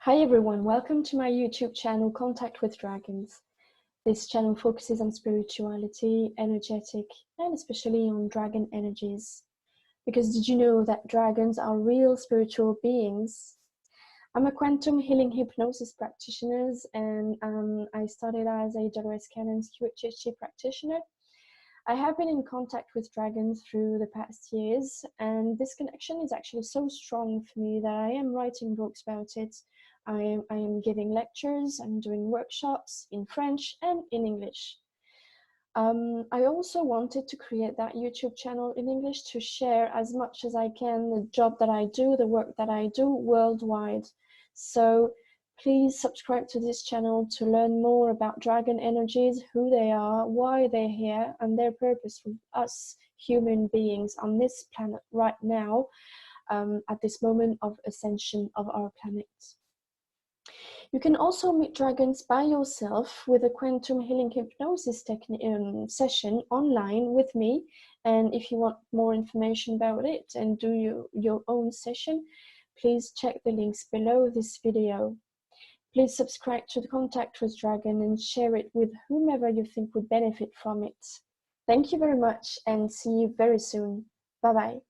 Hi everyone, welcome to my YouTube channel, Contact with Dragons. This channel focuses on spirituality, energetic, and especially on dragon energies. Because did you know that dragons are real spiritual beings? I'm a quantum healing hypnosis practitioner, and I started as a Dolores Cannon's QHHT practitioner. I have been in contact with dragons through the past years, and this connection is actually so strong for me that I am writing books about it. I am giving lectures, I'm doing workshops in French and in English. I also wanted to create that YouTube channel in English to share as much as I can the job that I do, the work that I do worldwide. So please subscribe to this channel to learn more about dragon energies, who they are, why they're here, and their purpose for us human beings on this planet right now, at this moment of ascension of our planet. You can also meet dragons by yourself with a quantum healing hypnosis session online with me. And if you want more information about it and do your own session, please check the links below this video. Please subscribe to the Contact with Dragon and share it with whomever you think would benefit from it. Thank you very much and see you very soon. Bye bye.